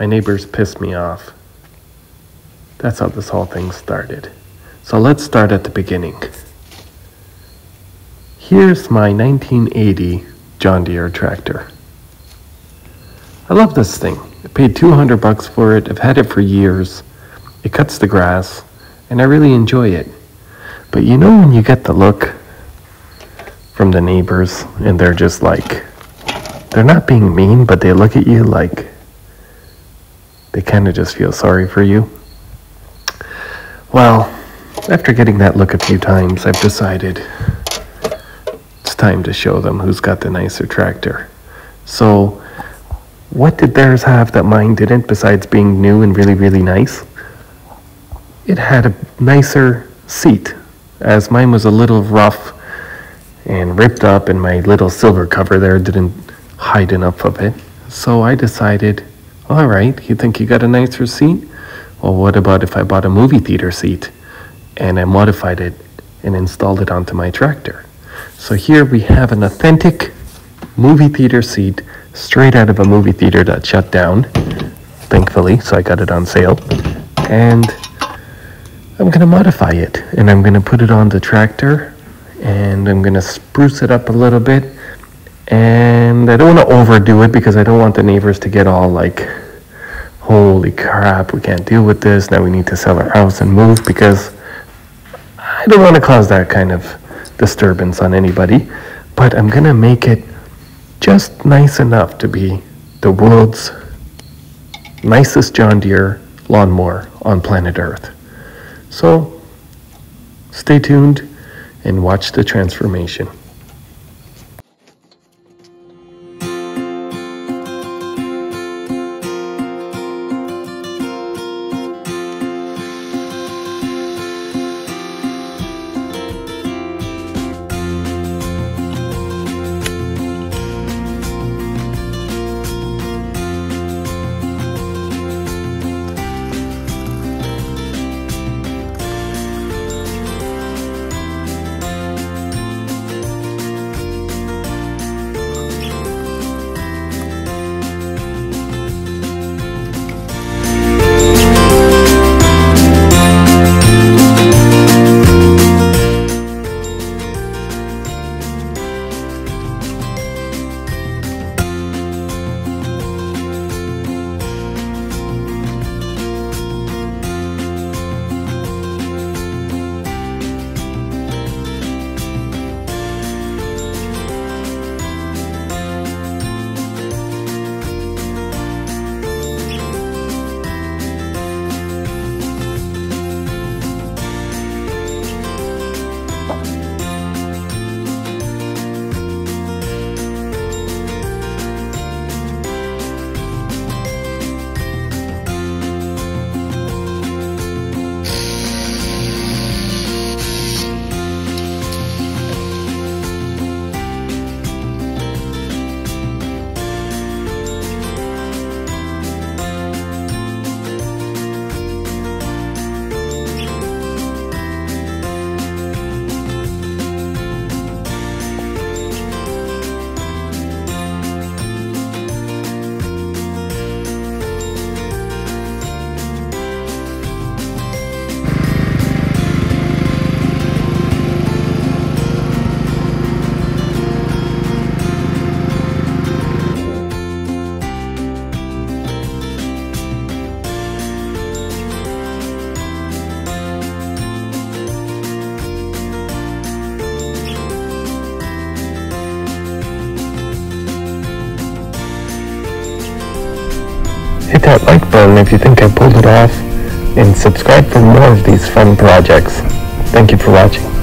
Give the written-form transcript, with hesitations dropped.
My neighbors pissed me off. That's how this whole thing started. So let's start at the beginning. Here's my 1980 John Deere tractor. I love this thing. I paid $200 for it. I've had it for years. It cuts the grass, and I really enjoy it. But you know when you get the look from the neighbors, and they're just like, they're not being mean, but they look at you like they kind of just feel sorry for you? Well, after getting that look a few times, I've decided it's time to show them who's got the nicer tractor. So, what did theirs have that mine didn't, besides being new and really, really nice? It had a nicer seat, as mine was a little rough and ripped up, and my little silver cover there didn't hide enough of it. So I decided, all right, you think you got a nicer seat? Well, what about if I bought a movie theater seat and I modified it and installed it onto my tractor? So here we have an authentic movie theater seat straight out of a movie theater that shut down, thankfully, so I got it on sale. And I'm going to modify it, and I'm going to put it on the tractor, and I'm going to spruce it up a little bit. And I don't want to overdo it because I don't want the neighbors to get all like, holy crap, we can't deal with this, now we need to sell our house and move, because I don't want to cause that kind of disturbance on anybody. But I'm going to make it just nice enough to be the world's nicest John Deere lawnmower on planet Earth. So stay tuned and watch the transformation. Hit that like button if you think I pulled it off, and subscribe for more of these fun projects. Thank you for watching.